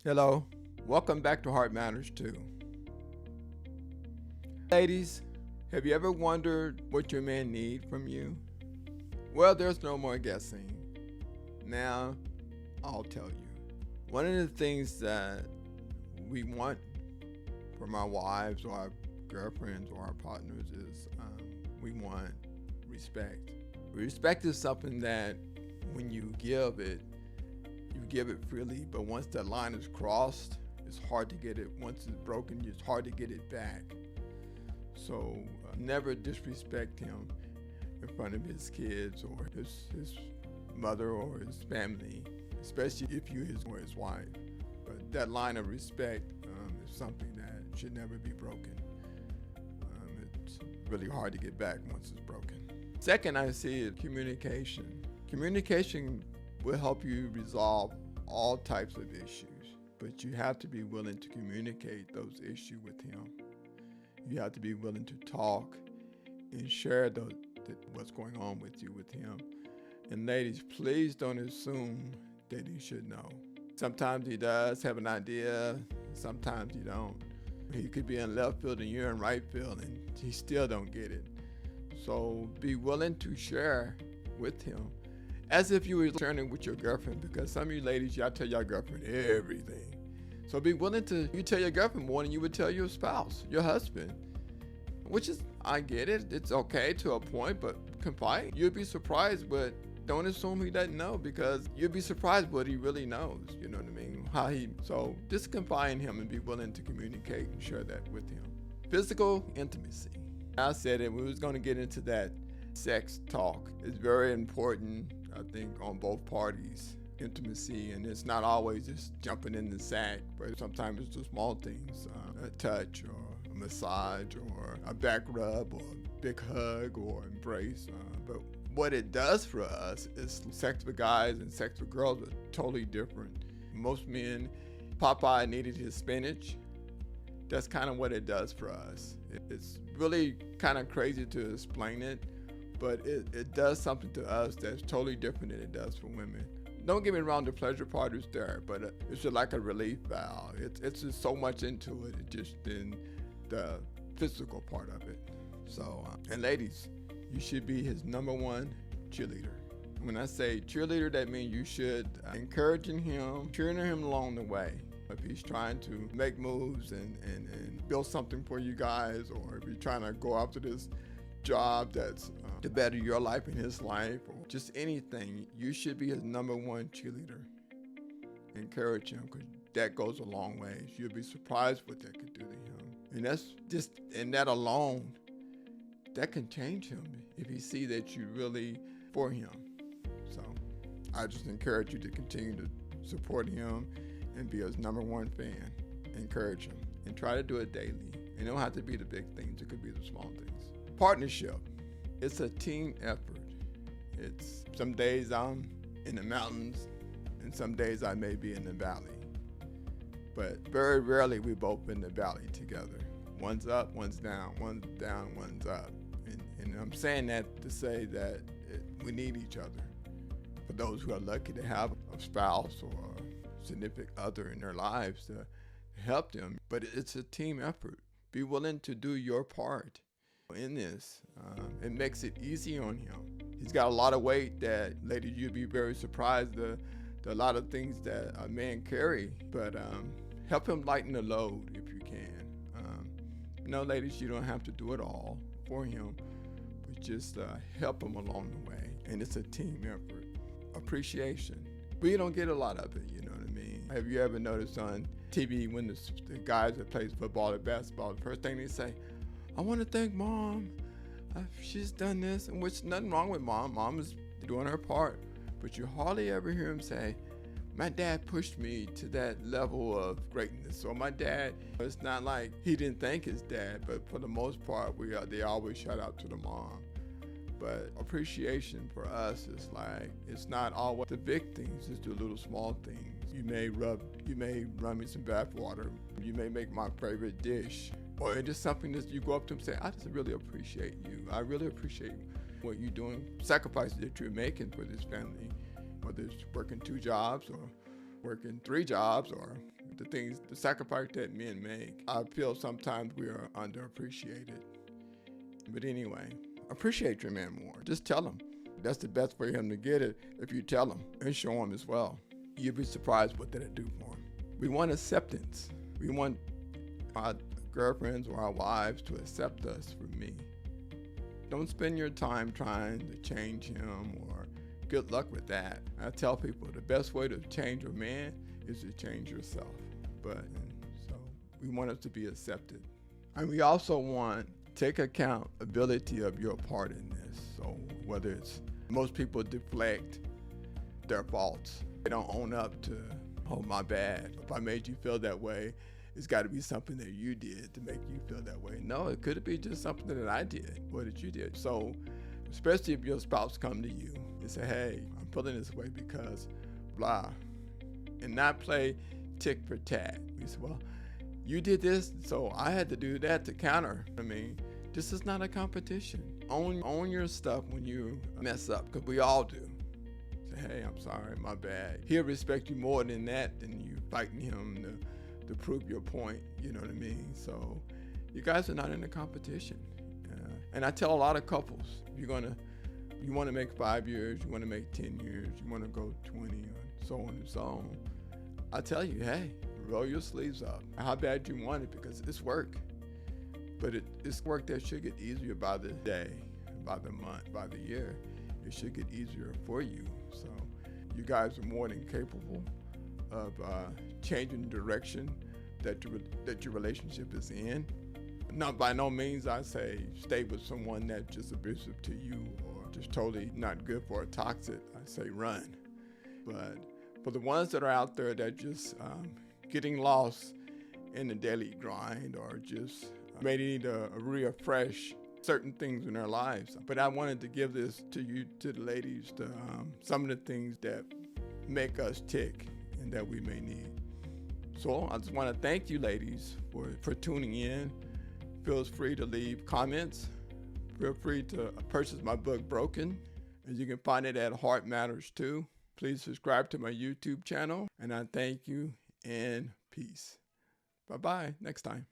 Hello, welcome back to Heart Matters 2. Ladies, have you ever wondered what your man needs from you? Well, there's no more guessing. Now, I'll tell you. One of the things that we want from our wives or our girlfriends or our partners is we want respect. Respect is something that when you give it freely, but once that line is crossed, it's hard to get it. Once it's broken, it's hard to get it back. So never disrespect him in front of his kids or his mother or his family, especially if you're his or his wife. But that line of respect is something that should never be broken. It's really hard to get back once it's broken. Second, I see is communication. Communication will help you resolve all types of issues, but you have to be willing to communicate those issues with him. You have to be willing to talk and share what's going on with you with him. And ladies, please don't assume that he should know. Sometimes he does have an idea, sometimes he don't. He could be in left field and you're in right field and he still don't get it. So be willing to share with him as if you were sharing with your girlfriend, because some of you ladies, y'all tell your girlfriend everything. So be willing to, you tell your girlfriend more than you would tell your spouse, your husband, which is, I get it, it's okay to a point, but confide. You'll be surprised, but don't assume he doesn't know, because you'll be surprised what he really knows, you know what I mean? So just confide in him and be willing to communicate and share that with him. Physical intimacy. I said it, we was gonna get into that sex talk. It's very important, I think, on both parties. Intimacy, and it's not always just jumping in the sack, but sometimes it's the small things, a touch or a massage or a back rub or a big hug or embrace. But what it does for us is sex with guys and sex with girls are totally different. Most men, Popeye needed his spinach. That's kind of what it does for us. It's really kind of crazy to explain it, but it does something to us that's totally different than it does for women. Don't get me wrong, the pleasure part is there, but it's just like a relief valve. It's just so much into it, just in the physical part of it. So, and ladies, you should be his number one cheerleader. When I say cheerleader, that means you should encouraging him, cheering him along the way. If he's trying to make moves and build something for you guys, or if you're trying to go after this job that's to better your life and his life, or just anything, you should be his number one cheerleader. Encourage him, because that goes a long way. You'll be surprised what that could do to him. And that's just, and that alone, that can change him if he see that you really for him. So I just encourage you to continue to support him and be his number one fan. Encourage him and try to do it daily. It don't have to be the big things, it could be the small things. Partnership. It's a team effort. It's some days I'm in the mountains and some days I may be in the valley. But very rarely we both in the valley together. One's up, one's down, one's down, one's up. And I'm saying that to say that we need each other. For those who are lucky to have a spouse or a significant other in their lives to help them. But it's a team effort. Be willing to do your part in this. It makes it easy on him. He's got a lot of weight that, ladies, you'd be very surprised the a lot of things that a man carry, but help him lighten the load if you can. Ladies, you don't have to do it all for him, but just help him along the way. And it's a team effort. Appreciation. We don't get a lot of it, you know what I mean? Have you ever noticed on TV when the guys that plays football or basketball, the first thing they say, I want to thank Mom. She's done this, and which nothing wrong with Mom. Mom is doing her part. But you hardly ever hear him say, my dad pushed me to that level of greatness. So my dad, it's not like he didn't thank his dad, but for the most part, they always shout out to the mom. But appreciation for us is like, it's not always the big things, it's the little small things. You may run me some bath water. You may make my favorite dish. Or it's just something that you go up to him and say, I just really appreciate you. I really appreciate what you're doing, sacrifices that you're making for this family, whether it's working 2 jobs or working 3 jobs or the sacrifice that men make. I feel sometimes we are underappreciated. But anyway, appreciate your man more. Just tell him. That's the best way for him to get it if you tell him and show him as well. You'd be surprised what that'll do for him. We want acceptance. We want our girlfriends or our wives to accept us for me. Don't spend your time trying to change him, or good luck with that. I tell people the best way to change a man is to change yourself. So we want us to be accepted. And we also want to take accountability of your part in this. So whether it's, most people deflect their faults. They don't own up to, oh, my bad. If I made you feel that way, it's got to be something that you did to make you feel that way. No, it could be just something that I did, or that you did. So, especially if your spouse come to you and say, hey, I'm feeling this way because blah, and not play tick for tat. You say, well, you did this, so I had to do that to counter. I mean, this is not a competition. Own your stuff when you mess up, because we all do. Say, hey, I'm sorry, my bad. He'll respect you more than that, than you fighting him to prove your point, you know what I mean? So you guys are not in a competition. And I tell a lot of couples, you want to make 5 years, you want to make 10 years, you want to go 20, and so on and so on. I tell you, hey, roll your sleeves up. How bad you want it, because it's work. But it's work that should get easier by the day, by the month, by the year. It should get easier for you. So you guys are more than capable of changing the direction that your relationship is in. Now, by no means I say stay with someone that's just abusive to you or just totally not good for, toxic. I say run. But for the ones that are out there that just getting lost in the daily grind, or just maybe need to refresh certain things in their lives. But I wanted to give this to you, to the ladies, to some of the things that make us tick and that we may need. So I just want to thank you, ladies, for tuning in. Feel free to leave comments. Feel free to purchase my book, Broken, and you can find it at Heart Matters too. Please subscribe to my YouTube channel, and I thank you, and peace. Bye-bye. Next time.